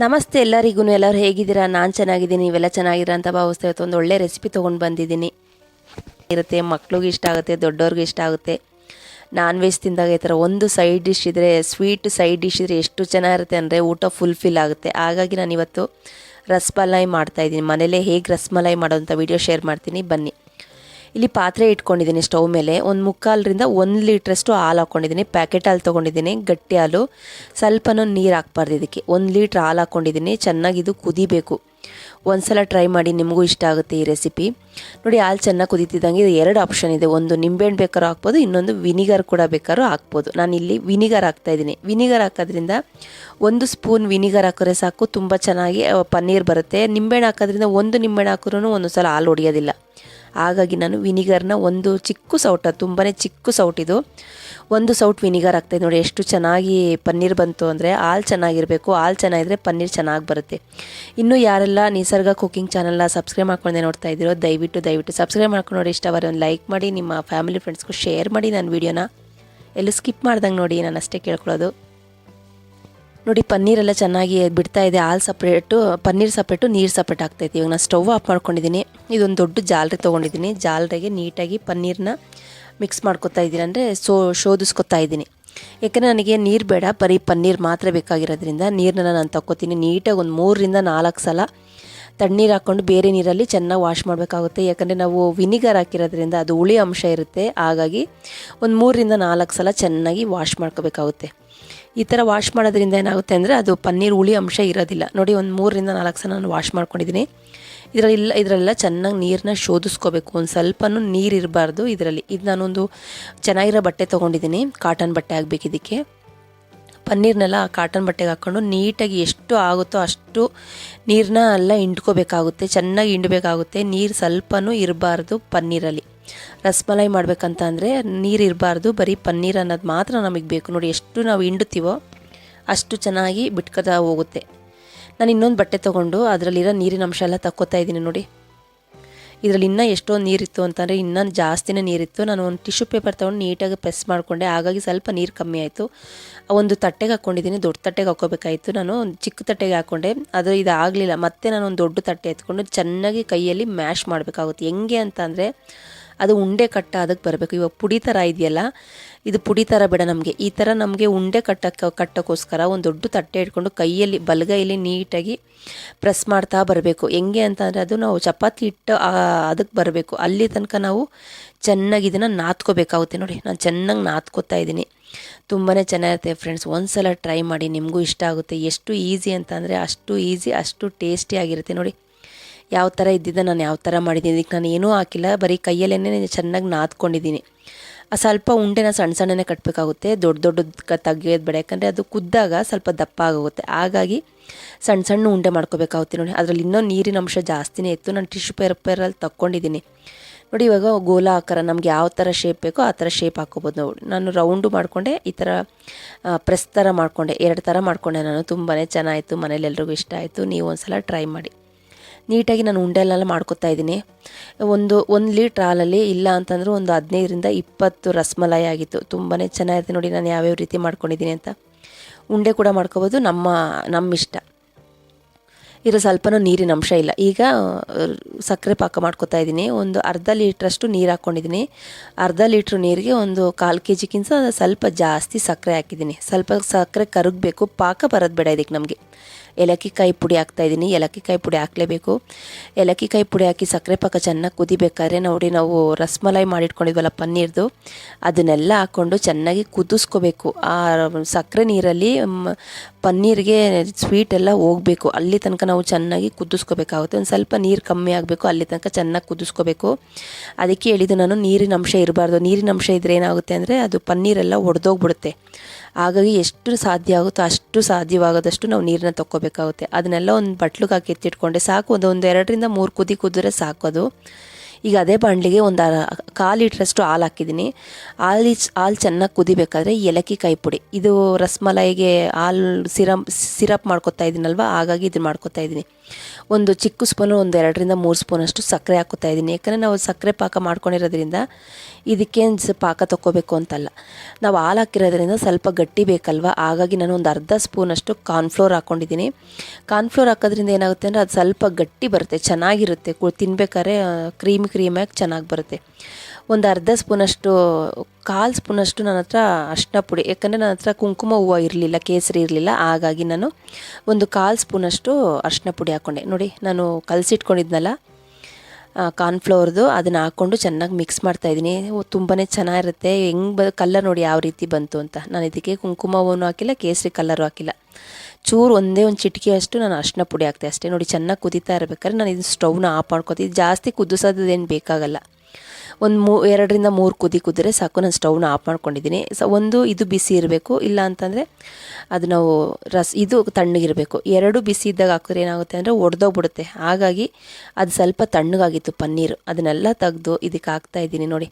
ನಮಸ್ತೆ ಎಲ್ಲರಿಗೂ. ಎಲ್ಲರೂ ಹೇಗಿದ್ದೀರಾ? ನಾನು ಚೆನ್ನಾಗಿದ್ದೀನಿ, ನೀವೆಲ್ಲ ಚೆನ್ನಾಗಿದ್ದೀರಾ ಅಂತ ಭಾವಿಸ್ತಾ ಇವತ್ತು ಒಂದು ಒಳ್ಳೆ ರೆಸಿಪಿ ತೊಗೊಂಡು ಬಂದಿದ್ದೀನಿ. ಇರುತ್ತೆ, ಮಕ್ಳಿಗೆ ಇಷ್ಟ ಆಗುತ್ತೆ, ದೊಡ್ಡವ್ರಿಗೆ ಇಷ್ಟ ಆಗುತ್ತೆ. ನಾನ್ ವೆಜ್ ತಿಂದಾಗ ಈ ಥರ ಒಂದು ಸೈಡ್ ಡಿಶ್ ಇದ್ದರೆ, ಸ್ವೀಟ್ ಸೈಡ್ ಡಿಶ್ ಇದ್ದರೆ ಎಷ್ಟು ಚೆನ್ನಾಗಿರುತ್ತೆ ಅಂದರೆ ಊಟ ಫುಲ್ಫಿಲ್ ಆಗುತ್ತೆ. ಹಾಗಾಗಿ ನಾನು ಇವತ್ತು ರಸಮಲೈ ಮಾಡ್ತಾಯಿದ್ದೀನಿ. ಮನೇಲೇ ಹೇಗೆ ರಸಮಲೈ ಮಾಡೋಂಥ ವಿಡಿಯೋ ಶೇರ್ ಮಾಡ್ತೀನಿ, ಬನ್ನಿ. ಇಲ್ಲಿ ಪಾತ್ರೆ ಇಟ್ಕೊಂಡಿದ್ದೀನಿ ಸ್ಟವ್ ಮೇಲೆ. ಒಂದು 3/4 ಲೀಟ್ರಷ್ಟು ಹಾಲು ಹಾಕ್ಕೊಂಡಿದ್ದೀನಿ. ಪ್ಯಾಕೆಟ್ ಹಾಲು ತೊಗೊಂಡಿದ್ದೀನಿ, ಗಟ್ಟಿ ಹಾಲು. ಸ್ವಲ್ಪನೂ ನೀರು ಹಾಕ್ಬಾರ್ದು ಇದಕ್ಕೆ. 1 ಲೀಟ್ರ್ ಹಾಲು ಹಾಕ್ಕೊಂಡಿದ್ದೀನಿ. ಚೆನ್ನಾಗಿ ಇದು ಕುದಿಬೇಕು. ಒಂದ್ಸಲ ಟ್ರೈ ಮಾಡಿ, ನಿಮಗೂ ಇಷ್ಟ ಆಗುತ್ತೆ ಈ ರೆಸಿಪಿ. ನೋಡಿ, ಹಾಲು ಚೆನ್ನಾಗಿ ಕುದೀತಿದ್ದಂಗೆ ಇದು 2 ಆಪ್ಷನ್ ಇದೆ. ಒಂದು ನಿಂಬೆಹಣ್ಣು ಬೇಕಾದ್ರೂ ಹಾಕ್ಬೋದು, ಇನ್ನೊಂದು ವಿನಿಗರ್ ಕೂಡ ಬೇಕಾದ್ರೂ ಹಾಕ್ಬೋದು. ನಾನಿಲ್ಲಿ ವಿನಿಗರ್ ಹಾಕ್ತಾಯಿದ್ದೀನಿ. ವಿನಿಗರ್ ಹಾಕೋದ್ರಿಂದ 1 ಸ್ಪೂನ್ ವಿನಿಗರ್ ಹಾಕಿದ್ರೆ ಸಾಕು, ತುಂಬ ಚೆನ್ನಾಗಿ ಪನ್ನೀರ್ ಬರುತ್ತೆ. ನಿಂಬೆಹಣ್ಣು ಹಾಕೋದ್ರಿಂದ 1 ನಿಂಬೆಹಣ್ಣು ಹಾಕಿದ್ರೂ ಒಂದು ಸಲ ಹಾಲು ಹೊಡೆಯೋದಿಲ್ಲ. ಹಾಗಾಗಿ ನಾನು ವಿನಿಗರ್ನ ಒಂದು ಚಿಕ್ಕ ಸೌಟ, ತುಂಬಾ ಚಿಕ್ಕ ಸೌಟಿದು 1 ಸೌಟ್ ವಿನಿಗರ್ ಹಾಕ್ತಾಯಿದ್ದೆ. ನೋಡಿ ಎಷ್ಟು ಚೆನ್ನಾಗಿ ಪನ್ನೀರ್ ಬಂತು ಅಂದರೆ. ಹಾಲು ಚೆನ್ನಾಗಿರಬೇಕು, ಹಾಲು ಚೆನ್ನಾಗಿದ್ರೆ ಪನ್ನೀರ್ ಚೆನ್ನಾಗಿ ಬರುತ್ತೆ. ಇನ್ನೂ ಯಾರೆಲ್ಲ ನಿಸರ್ಗ ಕುಕಿಂಗ್ ಚಾನಲ್ನ ಸಬ್ಸ್ಕ್ರೈಬ್ ಮಾಡ್ಕೊಂಡೆ ನೋಡ್ತಾ ಇದ್ದೀರೋ ದಯವಿಟ್ಟು ಸಬ್ಸ್ಕ್ರೈಬ್ ಮಾಡ್ಕೊಂಡು ನೋಡಿ. ಇಷ್ಟವಾದರೆ ಒಂದು ಲೈಕ್ ಮಾಡಿ, ನಿಮ್ಮ ಫ್ಯಾಮಿಲಿ ಫ್ರೆಂಡ್ಸ್ಗೂ ಶೇರ್ ಮಾಡಿ. ನನ್ನ ವೀಡಿಯೋನ ಎಲ್ಲೂ ಸ್ಕಿಪ್ ಮಾಡ್ದಂಗೆ ನೋಡಿ, ನಾನು ಅಷ್ಟೇ ಕೇಳ್ಕೊಳ್ಳೋದು. ನೋಡಿ, ಪನ್ನೀರೆಲ್ಲ ಚೆನ್ನಾಗಿ ಬಿಡ್ತಾ ಇದೆ. ಹಾಲು ಸಪ್ರೇಟು, ಪನ್ನೀರ್ ಸಪ್ರೇಟು, ನೀರು ಸಪ್ರೇಟ್ ಆಗ್ತಾಯಿದೆ. ಇವಾಗ ನಾನು ಸ್ಟವ್ ಆಫ್ ಮಾಡ್ಕೊಂಡಿದ್ದೀನಿ. ಇದೊಂದು ದೊಡ್ಡ ಜಾಲರಿ ತೊಗೊಂಡಿದ್ದೀನಿ. ಜಾಲರಿಗೆ ನೀಟಾಗಿ ಪನ್ನೀರನ್ನ ಮಿಕ್ಸ್ ಮಾಡ್ಕೊತಾ ಇದ್ದೀನಿ, ಅಂದರೆ ಶೋಧಿಸ್ಕೊತಾ ಇದ್ದೀನಿ. ಯಾಕೆಂದರೆ ನನಗೆ ನೀರು ಬೇಡ, ಬರೀ ಪನ್ನೀರ್ ಮಾತ್ರ ಬೇಕಾಗಿರೋದ್ರಿಂದ ನೀರನ್ನ ನಾನು ತಗೋತೀನಿ. ನೀಟಾಗಿ ಒಂದು 3-4 ಸಲ ತಣ್ಣೀರು ಹಾಕ್ಕೊಂಡು ಬೇರೆ ನೀರಲ್ಲಿ ಚೆನ್ನಾಗಿ ವಾಶ್ ಮಾಡಬೇಕಾಗುತ್ತೆ. ಯಾಕಂದರೆ ನಾವು ವಿನಿಗರ್ ಹಾಕಿರೋದ್ರಿಂದ ಅದು ಹುಳಿ ಅಂಶ ಇರುತ್ತೆ. ಹಾಗಾಗಿ ಒಂದು 3-4 ಸಲ ಚೆನ್ನಾಗಿ ವಾಶ್ ಮಾಡ್ಕೋಬೇಕಾಗುತ್ತೆ. ಈ ಥರ ವಾಶ್ ಮಾಡೋದ್ರಿಂದ ಏನಾಗುತ್ತೆ ಅಂದರೆ ಅದು ಪನ್ನೀರ್ ಹುಳಿ ಅಂಶ ಇರೋದಿಲ್ಲ. ನೋಡಿ, ಒಂದು 3-4 ಸಲ ನಾನು ವಾಶ್ ಮಾಡ್ಕೊಂಡಿದ್ದೀನಿ. ಇದರಲ್ಲೆಲ್ಲ ಚೆನ್ನಾಗಿ ನೀರನ್ನ ಶೋಧಿಸ್ಕೋಬೇಕು. ಒಂದು ಸ್ವಲ್ಪನೂ ನೀರು ಇರಬಾರ್ದು ಇದರಲ್ಲಿ. ಇದು ನಾನೊಂದು ಚೆನ್ನಾಗಿರೋ ಬಟ್ಟೆ ತೊಗೊಂಡಿದ್ದೀನಿ, ಕಾಟನ್ ಬಟ್ಟೆ ಆಗಬೇಕು ಇದಕ್ಕೆ. ಪನ್ನೀರ್ನೆಲ್ಲ ಕಾಟನ್ ಬಟ್ಟೆಗೆ ಹಾಕ್ಕೊಂಡು ನೀಟಾಗಿ ಎಷ್ಟು ಆಗುತ್ತೋ ಅಷ್ಟು ನೀರನ್ನ ಎಲ್ಲ ಹಿಂಡ್ಕೋಬೇಕಾಗುತ್ತೆ, ಚೆನ್ನಾಗಿ ಹಿಂಡಬೇಕಾಗುತ್ತೆ. ನೀರು ಸ್ವಲ್ಪನೂ ಇರಬಾರ್ದು ಪನ್ನೀರಲ್ಲಿ. ರಸಮಲೈ ಮಾಡಬೇಕಂತ ಅಂದರೆ ನೀರು ಇರಬಾರ್ದು, ಬರೀ ಪನ್ನೀರ್ ಅನ್ನೋದು ಮಾತ್ರ ನಮಗೆ ಬೇಕು. ನೋಡಿ, ಎಷ್ಟು ನಾವು ಹಿಂಡುತ್ತೀವೋ ಅಷ್ಟು ಚೆನ್ನಾಗಿ ಬಿಟ್ಕೊತಾ ಹೋಗುತ್ತೆ. ನಾನು ಇನ್ನೊಂದು ಬಟ್ಟೆ ತೊಗೊಂಡು ಅದರಲ್ಲಿರೋ ನೀರಿನ ಅಂಶ ಎಲ್ಲ ತಕ್ಕೋತಾ ಇದ್ದೀನಿ. ನೋಡಿ, ಇದರಲ್ಲಿ ಇನ್ನೂ ಎಷ್ಟೊಂದು ನೀರಿತ್ತು ಅಂತಂದರೆ ಇನ್ನೂ ಜಾಸ್ತಿನೇ ನೀರಿತ್ತು. ನಾನು ಒಂದು ಟಿಶ್ಯೂ ಪೇಪರ್ ತೊಗೊಂಡು ನೀಟಾಗಿ ಪ್ರೆಸ್ ಮಾಡಿಕೊಂಡೆ. ಹಾಗಾಗಿ ಸ್ವಲ್ಪ ನೀರು ಕಮ್ಮಿ ಆಯಿತು. ಒಂದು ತಟ್ಟೆಗೆ ಹಾಕ್ಕೊಂಡಿದ್ದೀನಿ. ದೊಡ್ಡ ತಟ್ಟೆಗೆ ಹಾಕ್ಕೋಬೇಕಾಯಿತು. ನಾನು ಒಂದು ಚಿಕ್ಕ ತಟ್ಟೆಗೆ ಹಾಕ್ಕೊಂಡೆ, ಅದು ಇದಾಗಲಿಲ್ಲ. ಮತ್ತೆ ನಾನು ಒಂದು ದೊಡ್ಡ ತಟ್ಟೆ ಎತ್ಕೊಂಡು ಚೆನ್ನಾಗಿ ಕೈಯಲ್ಲಿ ಮ್ಯಾಶ್ ಮಾಡಬೇಕಾಗುತ್ತೆ. ಹೆಂಗೆ ಅಂತ ಅಂದರೆ ಅದು ಉಂಡೆ ಅದಕ್ಕೆ ಬರಬೇಕು. ಇವಾಗ ಪುಡಿ ಥರ ಇದೆಯಲ್ಲ, ಇದು ಪುಡಿ ಥರ ಬೇಡ ನಮಗೆ. ಈ ಥರ ನಮಗೆ ಉಂಡೆ ಕಟ್ಟೋಕ್ಕೋಸ್ಕರ ಒಂದು ದೊಡ್ಡ ತಟ್ಟೆ ಇಟ್ಕೊಂಡು ಕೈಯಲ್ಲಿ ಬಲಗೈಯಲ್ಲಿ ನೀಟಾಗಿ ಪ್ರೆಸ್ ಮಾಡ್ತಾ ಬರಬೇಕು. ಹೆಂಗೆ ಅಂತಂದರೆ ಅದು ನಾವು ಚಪಾತಿ ಹಿಟ್ಟು ಅದಕ್ಕೆ ಬರಬೇಕು. ಅಲ್ಲಿ ತನಕ ನಾವು ಚೆನ್ನಾಗಿ ಇದನ್ನು ನಾದ್ಕೋಬೇಕಾಗುತ್ತೆ. ನೋಡಿ, ನಾನು ಚೆನ್ನಾಗಿ ನಾದ್ಕೋತಾ ಇದ್ದೀನಿ. ತುಂಬಾ ಚೆನ್ನಾಗಿರುತ್ತೆ ಫ್ರೆಂಡ್ಸ್. ಒಂದು ಸಲ ಟ್ರೈ ಮಾಡಿ, ನಿಮಗೂ ಇಷ್ಟ ಆಗುತ್ತೆ. ಎಷ್ಟು ಈಸಿ ಅಂತಂದರೆ ಅಷ್ಟು ಈಸಿ, ಅಷ್ಟು ಟೇಸ್ಟಿಯಾಗಿರುತ್ತೆ. ನೋಡಿ, ಯಾವ ಥರ ಇದ್ದಿದ್ದ ನಾನು ಯಾವ ಥರ ಮಾಡಿದ್ದೀನಿ. ಇದಕ್ಕೆ ನಾನು ಏನೂ ಹಾಕಿಲ್ಲ, ಬರೀ ಕೈಯಲ್ಲೇ ಚೆನ್ನಾಗಿ ನಾದ್ಕೊಂಡಿದ್ದೀನಿ. ಸ್ವಲ್ಪ ಉಂಡೆನ ಸಣ್ಣನೇ ಕಟ್ಟಬೇಕಾಗುತ್ತೆ. ದೊಡ್ಡ ತೆಗಿಯೋದು ಬೇಡ, ಯಾಕಂದರೆ ಅದು ಕುದ್ದಾಗ ಸ್ವಲ್ಪ ದಪ್ಪ ಆಗೋಗುತ್ತೆ. ಹಾಗಾಗಿ ಸಣ್ಣ ಉಂಡೆ ಮಾಡ್ಕೋಬೇಕಾಗುತ್ತೆ. ನೋಡಿ, ಅದರಲ್ಲಿ ಇನ್ನೂ ನೀರಿನ ಅಂಶ ಜಾಸ್ತಿನೇ ಇತ್ತು. ನಾನು ಟಿಶ್ಯೂ ಪೇಪರಲ್ಲಿ ತಕ್ಕೊಂಡಿದ್ದೀನಿ. ನೋಡಿ, ಇವಾಗ ಗೋಲ ಆಕಾರ ನಮ್ಗೆ ಯಾವ ಥರ ಶೇಪ್ ಬೇಕೋ ಆ ಥರ ಶೇಪ್ ಹಾಕ್ಕೋಬೋದು. ನಾವು ನಾನು ರೌಂಡು ಮಾಡಿಕೊಂಡೆ, ಈ ಥರ ಪ್ರೆಸ್ ಥರ ಮಾಡಿಕೊಂಡೆ, 2 ಥರ ಮಾಡಿಕೊಂಡೆ ನಾನು. ತುಂಬಾ ಚೆನ್ನಾಯಿತು, ಮನೇಲಿ ಎಲ್ರಿಗೂ ಇಷ್ಟ ಆಯಿತು. ನೀವು ಒಂದು ಸಲ ಟ್ರೈ ಮಾಡಿ. ನೀಟಾಗಿ ನಾನು ಉಂಡೆಲ್ಲ ಮಾಡ್ಕೊತಾ ಇದ್ದೀನಿ. ಒಂದು ಲೀಟ್ರ್ ಹಾಲಲ್ಲಿ ಇಲ್ಲ ಅಂತಂದ್ರೆ ಒಂದು 15-20 ರಸಮಲೈ ಆಗಿತ್ತು. ತುಂಬಾ ಚೆನ್ನಾಗಿರುತ್ತೆ. ನೋಡಿ, ನಾನು ಯಾವ್ಯಾವ ರೀತಿ ಮಾಡ್ಕೊಂಡಿದ್ದೀನಿ ಅಂತ. ಉಂಡೆ ಕೂಡ ಮಾಡ್ಕೋಬೋದು, ನಮ್ಮ ಇಷ್ಟ. ಇದು ಸ್ವಲ್ಪನೂ ನೀರಿನ ಅಂಶ ಇಲ್ಲ. ಈಗ ಸಕ್ಕರೆ ಪಾಕ ಮಾಡ್ಕೊತಾ ಇದ್ದೀನಿ. ಒಂದು ಅರ್ಧ ಲೀಟ್ರಷ್ಟು ನೀರು ಹಾಕ್ಕೊಂಡಿದ್ದೀನಿ. ಅರ್ಧ ಲೀಟ್ರ್ ನೀರಿಗೆ ಒಂದು 1/4 kg ಸ್ವಲ್ಪ ಜಾಸ್ತಿ ಸಕ್ಕರೆ ಹಾಕಿದ್ದೀನಿ. ಸ್ವಲ್ಪ ಸಕ್ಕರೆ ಕರಗಬೇಕು, ಪಾಕ ಬರೋದು ಬೇಡ ಇದಕ್ಕೆ ನಮಗೆ. ಏಲಕ್ಕಿ ಕಾಯಿ ಪುಡಿ ಹಾಕ್ತಾಯಿದ್ದೀನಿ. ಏಲಕ್ಕಿ ಕಾಯಿ ಪುಡಿ ಹಾಕಲೇಬೇಕು. ಏಲಕ್ಕಿ ಕಾಯಿ ಪುಡಿ ಹಾಕಿ ಸಕ್ಕರೆ ಪಾಕ ಚೆನ್ನಾಗಿ ಕುದಿಬೇಕಾದ್ರೆ ನೋಡಿ, ನಾವು ರಸಮಲೈ ಮಾಡಿಟ್ಕೊಂಡಿದ್ವಲ್ಲ ಪನ್ನೀರ್ದು, ಅದನ್ನೆಲ್ಲ ಹಾಕ್ಕೊಂಡು ಚೆನ್ನಾಗಿ ಕುದಿಸ್ಕೋಬೇಕು. ಆ ಸಕ್ಕರೆ ನೀರಲ್ಲಿ ಪನ್ನೀರ್ಗೆ ಸ್ವೀಟ್ ಎಲ್ಲ ಹೋಗಬೇಕು. ಅಲ್ಲಿ ತನಕ ನಾವು ಚೆನ್ನಾಗಿ ಕುದಿಸ್ಕೋಬೇಕಾಗುತ್ತೆ. ಒಂದು ಸ್ವಲ್ಪ ನೀರು ಕಮ್ಮಿ ಆಗಬೇಕು, ಅಲ್ಲಿ ತನಕ ಚೆನ್ನಾಗಿ ಕುದಿಸ್ಕೋಬೇಕು. ಅದಕ್ಕೆ ಹೇಳಿದ್ದು ನಾನು, ನೀರಿನ ಅಂಶ ಇರಬಾರ್ದು. ನೀರಿನ ಅಂಶ ಇದ್ದರೆ ಏನಾಗುತ್ತೆ ಅಂದರೆ ಅದು ಪನ್ನೀರೆಲ್ಲ ಒಡೆದೋಗ್ಬಿಡುತ್ತೆ. ಹಾಗಾಗಿ ಎಷ್ಟು ಸಾಧ್ಯ ಆಗುತ್ತೋ ಅಷ್ಟು ಸಾಧ್ಯವಾಗೋದಷ್ಟು ನಾವು ನೀರನ್ನ ತಕ್ಕೋಬೇಕಾಗುತ್ತೆ. ಅದನ್ನೆಲ್ಲ ಒಂದು ಬಟ್ಲಿಗೆ ಹಾಕಿ ಎತ್ತಿಟ್ಕೊಂಡೆ ಸಾಕು. ಒಂದು 2-3 ಕುದಿ ಕುದಿದ್ರೆ ಸಾಕು ಅದು. ಈಗ ಅದೇ ಬಾಣಲಿಗೆ ಒಂದು 1/4 ಲೀಟ್ರಷ್ಟು ಹಾಲು ಹಾಕಿದ್ದೀನಿ. ಹಾಲು ಚೆನ್ನಾಗಿ ಕುದಿಬೇಕಾದ್ರೆ ಏಲಕ್ಕಿ ಕಾಯಿ ಪುಡಿ, ಇದು ರಸಮಲೈಗೆ ಹಾಲು ಸಿರಪ್ ಮಾಡ್ಕೊತಾ ಇದ್ದೀನಲ್ವ, ಹಾಗಾಗಿ ಇದು ಮಾಡ್ಕೊತಾ ಇದ್ದೀನಿ. ಒಂದು ಚಿಕ್ಕ ಸ್ಪೂನು ಒಂದು 2ರಿಂದ 3 ಸ್ಪೂನಷ್ಟು ಸಕ್ಕರೆ ಹಾಕ್ಕೊತಾ ಇದ್ದೀನಿ. ಯಾಕಂದರೆ ನಾವು ಸಕ್ಕರೆ ಪಾಕ ಮಾಡ್ಕೊಂಡಿರೋದ್ರಿಂದ ಇದಕ್ಕೇನು ಪಾಕ ತೊಗೋಬೇಕು ಅಂತಲ್ಲ, ನಾವು ಹಾಲು ಹಾಕಿರೋದ್ರಿಂದ ಸ್ವಲ್ಪ ಗಟ್ಟಿ ಬೇಕಲ್ವ, ಹಾಗಾಗಿ ನಾನು ಒಂದು ಅರ್ಧ ಸ್ಪೂನಷ್ಟು ಕಾರ್ನ್ಫ್ಲೋರ್ ಹಾಕ್ಕೊಂಡಿದ್ದೀನಿ. ಕಾರ್ನ್ಫ್ಲೋರ್ ಹಾಕೋದ್ರಿಂದ ಏನಾಗುತ್ತೆ ಅಂದರೆ ಅದು ಸ್ವಲ್ಪ ಗಟ್ಟಿ ಬರುತ್ತೆ, ಚೆನ್ನಾಗಿರುತ್ತೆ, ತಿನ್ಬೇಕಾದ್ರೆ ಕ್ರೀಮಿಯಾಗಿ ಚೆನ್ನಾಗಿ ಬರುತ್ತೆ. ಒಂದು ಅರ್ಧ ಸ್ಪೂನಷ್ಟು 1/4 ಸ್ಪೂನಷ್ಟು ನನ್ನ ಹತ್ರ ಅರಿಶಿನ ಪುಡಿ, ಯಾಕಂದರೆ ನನ್ನ ಹತ್ರ ಕುಂಕುಮ ಹೂವು ಇರಲಿಲ್ಲ, ಕೇಸರಿ ಇರಲಿಲ್ಲ, ಹಾಗಾಗಿ ನಾನು ಒಂದು 1/4 ಸ್ಪೂನಷ್ಟು ಅರಿಶಿನ ಪುಡಿ ಹಾಕ್ಕೊಂಡೆ. ನೋಡಿ, ನಾನು ಕಲಸಿಟ್ಕೊಂಡಿದ್ನಲ್ಲ ಕಾರ್ನ್ಫ್ಲೋರ್ದು, ಅದನ್ನು ಹಾಕ್ಕೊಂಡು ಚೆನ್ನಾಗಿ ಮಿಕ್ಸ್ ಮಾಡ್ತಾಯಿದ್ದೀನಿ. ತುಂಬಾ ಚೆನ್ನಾಗಿರುತ್ತೆ. ಕಲರ್ ನೋಡಿ ಯಾವ ರೀತಿ ಬಂತು ಅಂತ. ನಾನು ಇದಕ್ಕೆ ಕುಂಕುಮ ಹೂವು ಹಾಕಿಲ್ಲ, ಕೇಸರಿ ಕಲರು ಹಾಕಿಲ್ಲ, ಚೂರು ಒಂದೇ ಒಂದು ಚಿಟಿಕೆಯಷ್ಟು ನಾನು ಅರಿಶಿನ ಪುಡಿ ಹಾಕ್ತೆ ಅಷ್ಟೇ. ನೋಡಿ, ಚೆನ್ನಾಗಿ ಕುದೀತಾ ಇರಬೇಕಾದ್ರೆ ನಾನು ಇದು ಸ್ಟವ್ನ ಆಫ್ ಮಾಡ್ಕೊತೀನಿ. ಜಾಸ್ತಿ ಕುದಿಸೋದೇನು ಬೇಕಾಗಲ್ಲ, ಒಂದು 2ರಿಂದ 3 ಕುದಿದ್ರೆ ಸಾಕು. ನಾನು ಸ್ಟವ್ನ ಆಫ್ ಮಾಡ್ಕೊಂಡಿದ್ದೀನಿ. ಒಂದು ಇದು ಬಿಸಿ ಇರಬೇಕು, ಇಲ್ಲ ಅಂತಂದರೆ ಅದು ನಾವು ಇದು ತಣ್ಣಗಿರಬೇಕು. 2 ಬಿಸಿ ಇದ್ದಾಗ ಹಾಕಿದ್ರೆ ಏನಾಗುತ್ತೆ ಅಂದರೆ ಒಡೆದೋಗ್ಬಿಡುತ್ತೆ. ಹಾಗಾಗಿ ಅದು ಸ್ವಲ್ಪ ತಣ್ಣಗಾಗಿತ್ತು ಪನ್ನೀರು, ಅದನ್ನೆಲ್ಲ ತೆಗೆದು ಇದಕ್ಕೆ ಹಾಕ್ತಾಯಿದ್ದೀನಿ. ನೋಡಿ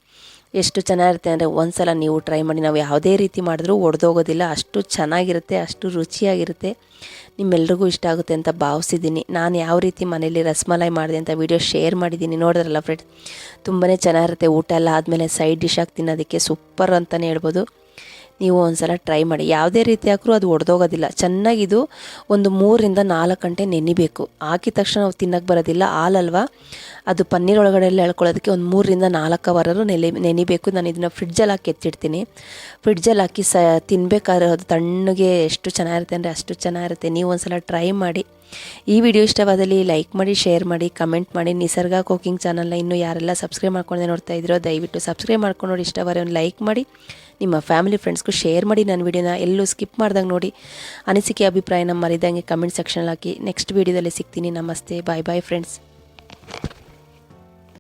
ಎಷ್ಟು ಚೆನ್ನಾಗಿರುತ್ತೆ ಅಂದರೆ ಒಂದು ಸಲ ನೀವು ಟ್ರೈ ಮಾಡಿ. ನಾವು ಯಾವುದೇ ರೀತಿ ಮಾಡಿದ್ರೂ ಒಡೆದೋಗೋದಿಲ್ಲ, ಅಷ್ಟು ಚೆನ್ನಾಗಿರುತ್ತೆ, ಅಷ್ಟು ರುಚಿಯಾಗಿರುತ್ತೆ. ನಿಮ್ಮೆಲ್ರಿಗೂ ಇಷ್ಟ ಆಗುತ್ತೆ ಅಂತ ಭಾವಿಸಿದ್ದೀನಿ. ನಾನು ಯಾವ ರೀತಿ ಮನೇಲಿ ರಸಮಲೈ ಮಾಡಿದೆ ಅಂತ ವಿಡಿಯೋ ಶೇರ್ ಮಾಡಿದ್ದೀನಿ, ನೋಡಿದ್ರಲ್ಲ ಫ್ರೆಂಡ್ಸ್. ತುಂಬಾ ಚೆನ್ನಾಗಿರುತ್ತೆ. ಊಟ ಎಲ್ಲ ಆದಮೇಲೆ ಸೈಡ್ ಡಿಶ್ ಆಗಿ ತಿನ್ನೋದಕ್ಕೆ ಸೂಪರ್ ಅಂತಲೇ ಹೇಳ್ಬೋದು. ನೀವು ಒಂದು ಸಲ ಟ್ರೈ ಮಾಡಿ. ಯಾವುದೇ ರೀತಿ ಹಾಕಿದ್ರೂ ಅದು ಒಡೆದೋಗೋದಿಲ್ಲ. ಚೆನ್ನಾಗಿದು ಒಂದು 3ರಿಂದ 4 ಗಂಟೆ ನೆನಿಬೇಕು. ಹಾಕಿದ ತಕ್ಷಣ ನಾವು ತಿನ್ನೋಕ್ಕೆ ಬರೋದಿಲ್ಲ, ಹಾಲಲ್ವ, ಅದು ಪನ್ನೀರ್ ಒಳಗಡೆ ಎಲ್ಲ ಎಳ್ಕೊಳ್ಳೋದಕ್ಕೆ ಒಂದು 3ರಿಂದ 4 ಅವರ್ ನೆನಿಬೇಕು. ನಾನು ಇದನ್ನು ಫ್ರಿಡ್ಜಲ್ಲಿ ಹಾಕಿ ಎತ್ತಿಡ್ತೀನಿ. ಫ್ರಿಡ್ಜಲ್ಲಿ ಹಾಕಿ ತಿನ್ನಬೇಕಾದ್ರೆ ಅದು ತಣ್ಣಗೆ ಎಷ್ಟು ಚೆನ್ನಾಗಿರುತ್ತೆ ಅಂದರೆ ಅಷ್ಟು ಚೆನ್ನಾಗಿರುತ್ತೆ. ನೀವು ಒಂದು ಸಲ ಟ್ರೈ ಮಾಡಿ. ಈ ವಿಡಿಯೋ ಇಷ್ಟವಾದಲ್ಲಿ ಲೈಕ್ ಮಾಡಿ, ಶೇರ್ ಮಾಡಿ, ಕಮೆಂಟ್ ಮಾಡಿ. ನಿಸರ್ಗ ಕುಕಿಂಗ್ ಚಾನಲ್ನ ಇನ್ನೂ ಯಾರೆಲ್ಲ ಸಬ್ಸ್ಕ್ರೈಬ್ ಮಾಡ್ಕೊಂಡೆ ನೋಡ್ತಾ ಇದ್ದೀರೋ ದಯವಿಟ್ಟು ಸಬ್ಸ್ಕ್ರೈಬ್ ಮಾಡ್ಕೊಂಡು ನೋಡಿ. ಇಷ್ಟವಾದರೆ ಒಂದು ಲೈಕ್ ಮಾಡಿ, ನಿಮ್ಮ ಫ್ಯಾಮಿಲಿ ಫ್ರೆಂಡ್ಸ್ಗೂ ಶೇರ್ ಮಾಡಿ. ನನ್ನ ವಿಡಿಯೋನ ಎಲ್ಲೂ ಸ್ಕಿಪ್ ಮಾಡ್ದಂಗೆ ನೋಡಿ. ಅನಿಸಿಕೆ ಅಭಿಪ್ರಾಯನ ಮರಿದಂಗೆ ಕಮೆಂಟ್ ಸೆಕ್ಷನಲ್ಲಿ ಹಾಕಿ. ನೆಕ್ಸ್ಟ್ ವಿಡಿಯೋದಲ್ಲಿ ಸಿಗ್ತೀನಿ. ನಮಸ್ತೆ, ಬಾಯ್ ಬಾಯ್ ಫ್ರೆಂಡ್ಸ್.